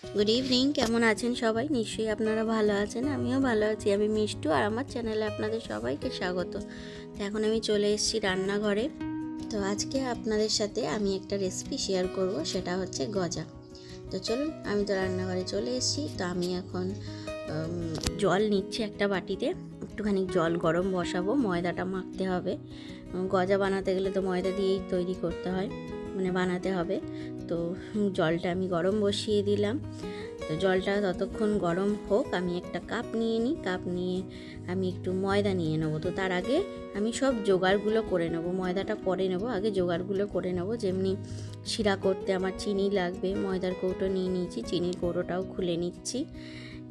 Good evening. কেমন আছেন সবাই? নিশ্চয়ই আপনারা ভালো আছেন, আমিও ভালো আছি। আমি মিষ্টু, আর আমার চ্যানেলে আপনাদের সবাইকে স্বাগত। তো এখন আমি চলে এসেছি রান্নাঘরে। তো আজকে আপনাদের সাথে আমি একটা রেসিপি শেয়ার করব, সেটা হচ্ছে গজা। তো চলুন, আমি তো রান্নাঘরে চলে এসেছি। তো আমি এখন জল নিচ্ছি একটা বাটিতে, একটুখানি জল গরম বসাবো, ময়দাটা মাখতে হবে। গজা বানাতে গেলে তো ময়দা দিয়েই তৈরি করতে হয়, মানে বানাতে হবে। তো জলটা আমি গরম বসিয়ে দিলাম। তো জলটা ততক্ষণ গরম হোক, আমি একটা কাপ নিয়ে নিই। কাপ নিয়ে আমি একটু ময়দা নিয়ে নেবো। তো তার আগে আমি সব জোগাড়গুলো করে নেবো, ময়দাটা পরে নেবো, আগে জোগাড়গুলো করে নেবো। যেমনি শিরা করতে আমার চিনি লাগবে, ময়দার কৌটো নিয়ে নিয়েছি, চিনির কৌটোটাও খুলে নিচ্ছি।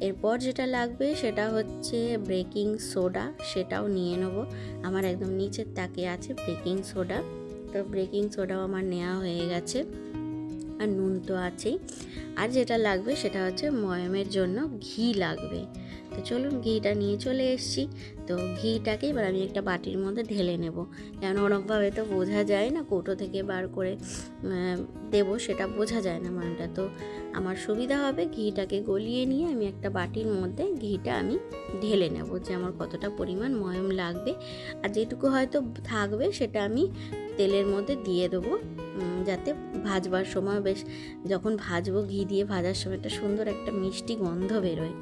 এরপর যেটা লাগবে সেটা হচ্ছে বেকিং সোডা, সেটাও নিয়ে নেবো। আমার একদম নিচের তাকে আছে বেকিং সোডা। তো বেকিং সোডাও আমার নেওয়া হয়ে গেছে, আর নুন তো আছেই। আর যেটা লাগবে সেটা হচ্ছে ময়ামের জন্য ঘি লাগবে। তো চলুন, ঘিটা নিয়ে চলে এসেছি। তো ঘিটাকে এবার আমি একটা বাটির মধ্যে ঢেলে নেব, কেন ওরকমভাবে তো বোঝা যায় না, কৌটো থেকে বার করে দেবো সেটা বোঝা যায় না মানটা। তো আমার সুবিধা হবে ঘিটাকে গলিয়ে নিয়ে আমি একটা বাটির মধ্যে ঘিটা আমি ঢেলে নেব, যে আমার কতটা পরিমাণ ময়াম লাগবে। আর যেটুকু হয়তো থাকবে সেটা আমি তেলের মধ্যে দিয়ে দেবো, যাতে ভাজবার সময় বেশ, যখন ভাজবো ঘি দিয়ে ভাজার সময় একটা সুন্দর একটা মিষ্টি গন্ধ বেরোয়।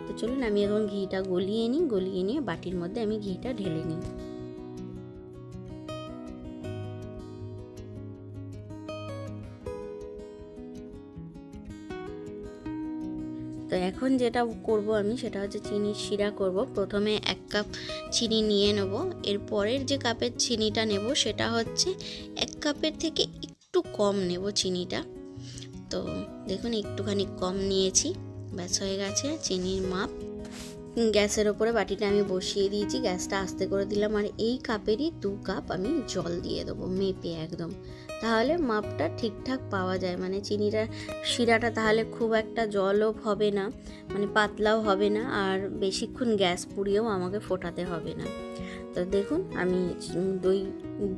তো চলুন, আমি এখন ঘিটা গলিয়ে নিয়ে বাটির মধ্যে আমি ঘিটা ঢেলে নিই। তো এখন যেটা করব আমি, সেটা হচ্ছে চিনির শিরা করব। প্রথমে 1 কাপ চিনি নিয়ে নেব। এর পরের যে কাপের চিনিটা নেব সেটা হচ্ছে 1 কাপের থেকে একটু কম নেব চিনিটা। তো দেখুন, একটুখানি কম নিয়েছি, ব্যাস হয়ে গেছে চিনির মাপ। গ্যাসের ওপরে বাটিটা আমি বসিয়ে দিয়েছি, গ্যাসটা আস্তে করে দিলাম। আর এই কাপেরই 2 কাপ আমি জল দিয়ে দেবো, মেপে একদম। তাহলে মাপটা ঠিকঠাক পাওয়া যায়, মানে শিরাটা তাহলে খুব একটা জলও হবে না, মানে পাতলাও হবে না, আর বেশিক্ষণ গ্যাস পুড়িয়েও আমাকে ফোটাতে হবে না। তো দেখুন, আমি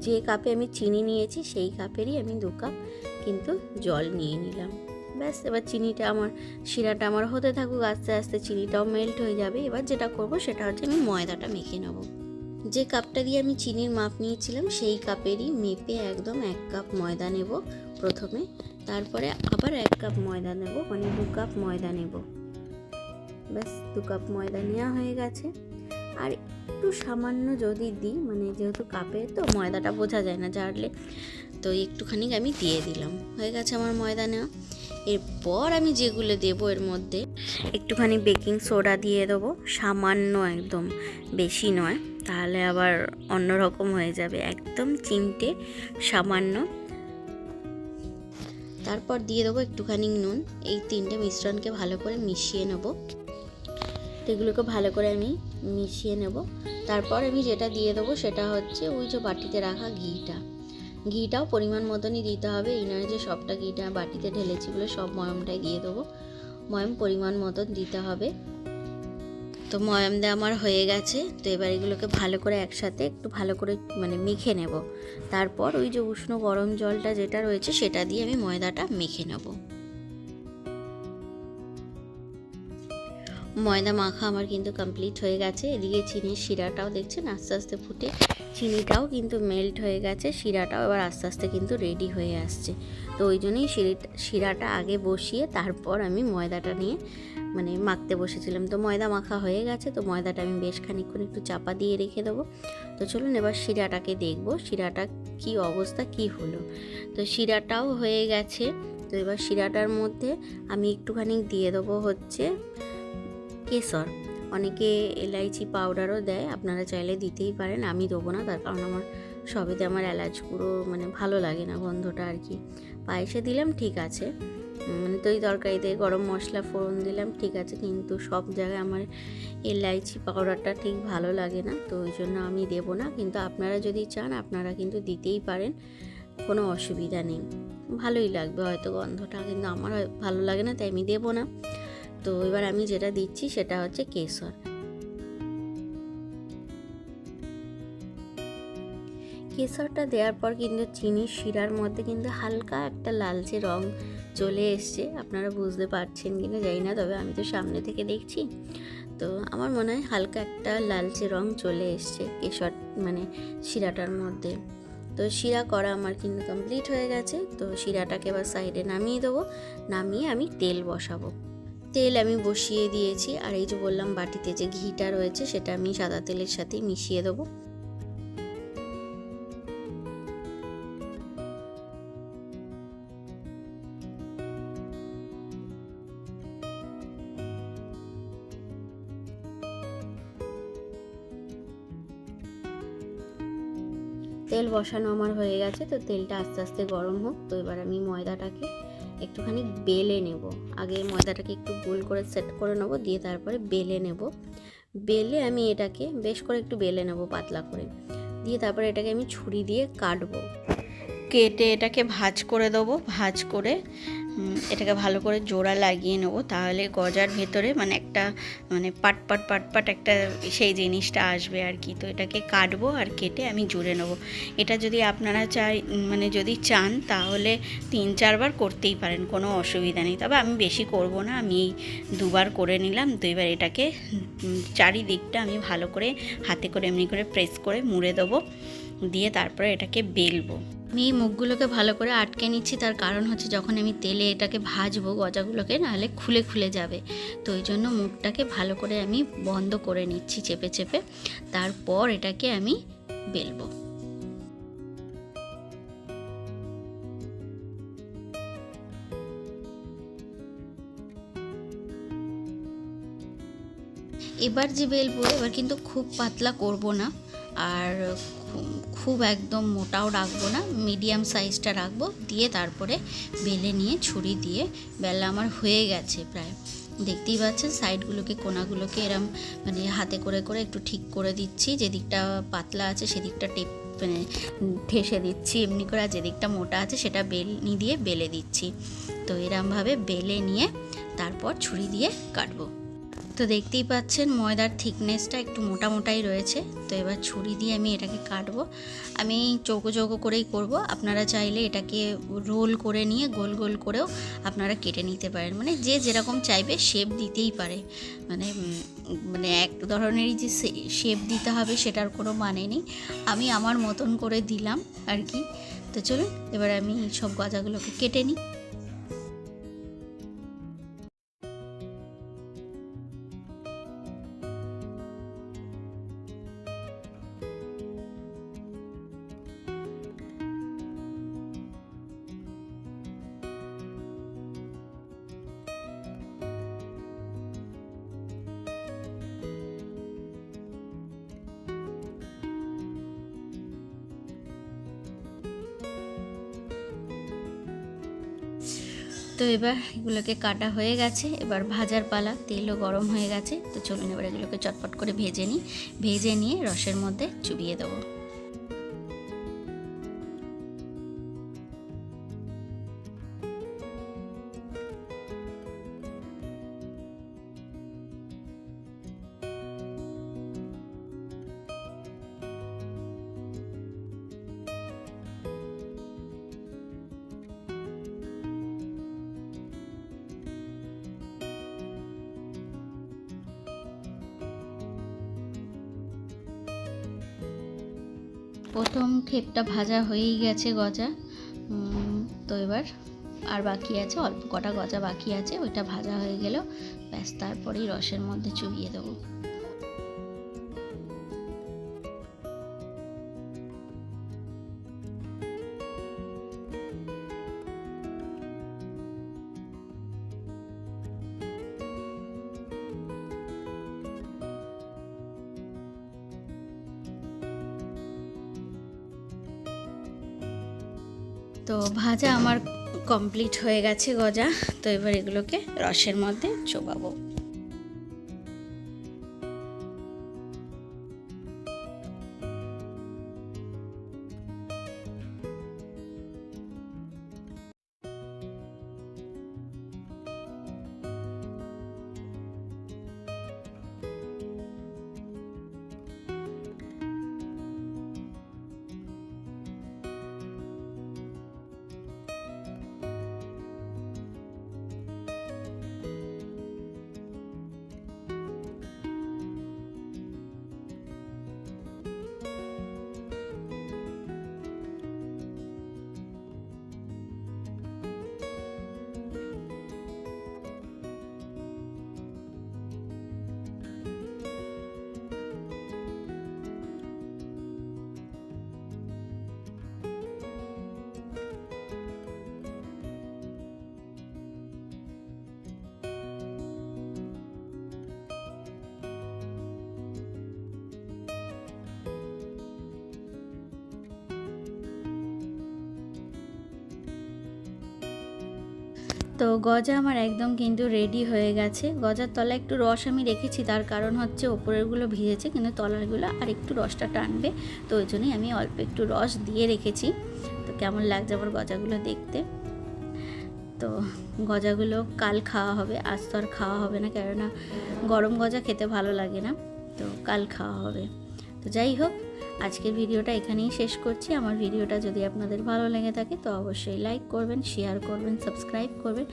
যে কাপে আমি চিনি নিয়েছি সেই কাপেরই আমি 2 কাপ কিন্তু জল নিয়ে নিলাম। ব্যাস, এবার শিরাটা আমার হতে থাকুক, আস্তে আস্তে চিনিটাও মেল্ট হয়ে যাবে। এবার যেটা করব সেটা হচ্ছে আমি ময়দাটা মেখে নেব। যে কাপটা দিয়ে আমি চিনির মাপ নিয়েছিলাম সেই কাপেরই মেপে একদম 1 কাপ ময়দা নেব প্রথমে, তারপরে আবার 1 কাপ ময়দা নেব, মানে 2 কাপ ময়দা নেব। ব্যাস, 2 কাপ ময়দা নেওয়া হয়ে গেছে। আর একটু সামান্য যদি দিই, মানে যেহেতু কাপে তো ময়দাটা বোঝা যায় না জারলে, তো একটুখানি আমি দিয়ে দিলাম। হয়ে গেছে আমার ময়দা নেওয়া। এরপর আমি যেগুলো দেবো এর মধ্যে, একটুখানি বেকিং সোডা দিয়ে দেবো, সামান্য, একদম বেশি নয়, তাহলে আবার অন্যরকম হয়ে যাবে, একদম চিমটে সামান্য। তারপর দিয়ে দেবো একটুখানি নুন। এই 3টে মিশ্রণকে ভালো করে মিশিয়ে নেব। তো এগুলোকে ভালো করে আমি মিশিয়ে নেব। তারপর আমি যেটা দিয়ে দেবো সেটা হচ্ছে ওই যে বাটিতে রাখা ঘিটাও পরিমাণ মতনই দিতে হবে। এই নয় যে সবটা ঘিটা বাটিতে ঢেলেছি বলে সব ময়ামটাই দিয়ে দেবো, ময়াম পরিমাণ মতন দিতে হবে। তো ময়াম দেওয়া আমার হয়ে গেছে। তো এবার এগুলোকে ভালো করে একসাথে একটু ভালো করে মানে মেখে নেব। তারপর ওই যে উষ্ণ গরম জলটা যেটা রয়েছে সেটা দিয়ে আমি ময়দাটা মেখে নেব। ময়দা মাখা আমার কিন্তু কমপ্লিট হয়ে গেছে। এদিকে চিনির শিরাটাও দেখছেন আস্তে আস্তে ফুটে, চিনিটাও কিন্তু মেল্ট হয়ে গেছে, শিরাটাও এবার আস্তে আস্তে কিন্তু রেডি হয়ে আসছে। তো ওই জন্যই শিরাটা আগে বসিয়ে তারপর আমি ময়দাটা নিয়ে মানে মাখতে বসেছিলাম। তো ময়দা মাখা হয়ে গেছে, তো ময়দাটা আমি বেশ খানিকক্ষণ একটু চাপা দিয়ে রেখে দেবো। তো চলুন এবার শিরাটাকে দেখবো, শিরাটা কি অবস্থা, কি হলো। তো শিরাটাও হয়ে গেছে। তো এবার শিরাটার মধ্যে আমি একটুখানি দিয়ে দেবো হচ্ছে কেশর। অনেকে এলাইচি পাউডারও দেয়, আপনারা চাইলে দিতেই পারেন, আমি দেবো না, তার কারণ সবেতে আমার এলাচ গুঁড়ো মানে ভালো লাগে না গন্ধটা আর কি। পায়েসে দিলাম ঠিক আছে, মানে তো এই তরকারিতে গরম মশলা ফোড়ন দিলাম ঠিক আছে, কিন্তু সব জায়গায় আমার এলাইচি পাউডারটা ঠিক ভালো লাগে না, তো ওই জন্য আমি দেবো না। কিন্তু আপনারা যদি চান আপনারা কিন্তু দিতেই পারেন, কোনো অসুবিধা নেই, ভালোই লাগবে হয়তো গন্ধটা, কিন্তু আমার ভালো লাগে না তাই আমি দেবো না। তো এবার আমি যেটা দিচ্ছি সেটা হচ্ছে কেশর। কেশরটা দেওয়ার পর কিন্তু চিনির শিরার মধ্যে কিন্তু হালকা একটা লালচে রং চলে এসছে। আপনারা বুঝতে পারছেন কিনা জানি না, তবে আমি তো সামনে থেকে দেখছি। তো আমার মনে হয় হালকা একটা লালচে রং চলে এসছে কেশর মানে শিরাটার মধ্যে। তো শিরা করা আমার কিন্তু কমপ্লিট হয়ে গেছে। তো শিরাটাকে এবার সাইডে নামিয়ে দেবো, নামিয়ে আমি তেল বসাবো। তেল আমি বসিয়ে দিয়েছি, আর এই যে বললাম বাটিতে যে ঘিটা রয়েছে সেটা আমি সাদা তেলের সাথে মিশিয়ে দেবো। তেল বসানো আমার হয়ে গেছে, তো তেলটা আস্তে আস্তে গরম হোক। তো এবার আমি ময়দাটাকে একটুখানি বেলে নেব। আগে ময়দাটাকে একটু গোল করে সেট করে নেব, দিয়ে তারপরে বেলে নেব। বেলে আমি এটাকে বেশ করে একটু বেলে নেব পাতলা করে, দিয়ে তারপরে এটাকে আমি ছুরি দিয়ে কাটবো। কেটে এটাকে ভাঁজ করে দেবো। ভাঁজ করে এটাকে ভালো করে জোড়া লাগিয়ে নেবো, তাহলে গজার ভেতরে মানে একটা মানে পাট পাট পাট পাট একটা সেই জিনিসটা আসবে আর কি। তো এটাকে কাটবো আর কেটে আমি জুড়ে নেবো। এটা যদি আপনারা মানে যদি চান তাহলে 3-4 বার করতেই পারেন, কোনো অসুবিধা নেই। তবে আমি বেশি করব না, আমি এই 2 বার করে নিলাম। তো এবার এটাকে চারিদিকটা আমি ভালো করে হাতে করে এমনি করে প্রেস করে মুড়ে দেবো, দিয়ে তারপরে এটাকে বেলবো। আমি এই মুখগুলোকে ভালো করে আটকে নিচ্ছি, তার কারণ হচ্ছে যখন আমি তেলে এটাকে ভাজবো গজাগুলোকে, নাহলে খুলে খুলে যাবে। তো ওই জন্য মুখটাকে ভালো করে আমি বন্ধ করে নিচ্ছি চেপে চেপে, তারপর এটাকে আমি বেলবো। এবার যে বেলবো, এবার কিন্তু খুব পাতলা করব না, আর খুব একদম মোটাও রাখবো না, মিডিয়াম সাইজটা রাখবো। দিয়ে তারপরে বেলে নিয়ে ছুরি দিয়ে বেলা আমার হয়ে গেছে প্রায়। দেখতেই পাচ্ছেন সাইডগুলোকে কোনাগুলোকে এরম মানে হাতে করে করে একটু ঠিক করে দিচ্ছি। যেদিকটা পাতলা আছে সেদিকটা টেপ মানে ঠেসে দিচ্ছি এমনি করে, আর যেদিকটা মোটা আছে সেটা বেলনি দিয়ে বেলে দিচ্ছি। তো এরমভাবে বেলে নিয়ে তারপর ছুরি দিয়ে কাটবো। তো দেখতেই পাচ্ছেন ময়দার থিকনেসটা একটু মোটা মোটাই রয়েছে। তো এবার ছুরি দিয়ে আমি এটাকে কাটবো। আমি চৌকো চৌকো করেই করব, আপনারা চাইলে এটাকে রোল করে নিয়ে গোল গোল করেও আপনারা কেটে নিতে পারেন। মানে যে যেরকম চাইবে শেপ দিতেই পারে, মানে মানে এক ধরনেরই যে শেপ দিতে হবে সেটার কোনো মানে নেই। আমি আমার মতন করে দিলাম আর কি। তো চলুন এবার আমি সব গজাগুলোকে কেটে নিই। তো এবার এগুলোকে কাটা হয়ে গেছে, এবার ভাজার পালা। তেলও গরম হয়ে গেছে। তো চলুন এবার এগুলোকে চটপট করে ভেজে নিই। ভেজে নিয়ে রসের মধ্যে চুবিয়ে দেবো। প্রথম ক্ষেপটা ভাজা হয়েই গেছে গজা। তো এবার আর বাকি আছে অল্প কটা গজা বাকি আছে, ওইটা ভাজা হয়ে গেলেও ব্যাস, তারপরেই রসের মধ্যে চুবিয়ে দেবো। তো ভাজা আমার কমপ্লিট হয়ে গেছে গজা। তো এবার এগুলোকে রসের মধ্যে চোবাবো। তো গজা আমার একদম কিন্তু রেডি হয়ে গেছে। গজার তলায় একটু রস আমি রেখেছি, তার কারণ হচ্ছে ওপরেরগুলো ভিজেছে কিন্তু তলারগুলো আর একটু রসটা টানবে, তো ওই জন্যই আমি অল্প একটু রস দিয়ে রেখেছি। তো কেমন লাগছে আমার গজাগুলো দেখতে। তো গজাগুলো কাল খাওয়া হবে, আজ তো আর খাওয়া হবে না, কেননা গরম গজা খেতে ভালো লাগে না, তো কাল খাওয়া হবে। তো যাই হোক, আজকের ভিডিওটা এখানেই শেষ করছি। আমার ভিডিওটা যদি আপনাদের ভালো লেগে থাকে তো অবশ্যই লাইক করবেন, শেয়ার করবেন, সাবস্ক্রাইব করবেন,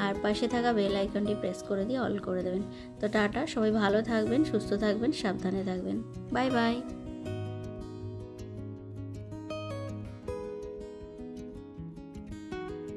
আর পাশে থাকা বেল আইকনটি প্রেস করে দিয়ে অল করে দেবেন। তো টাটা, সবাই ভালো থাকবেন, সুস্থ থাকবেন, সাবধানে থাকবেন। Bye bye.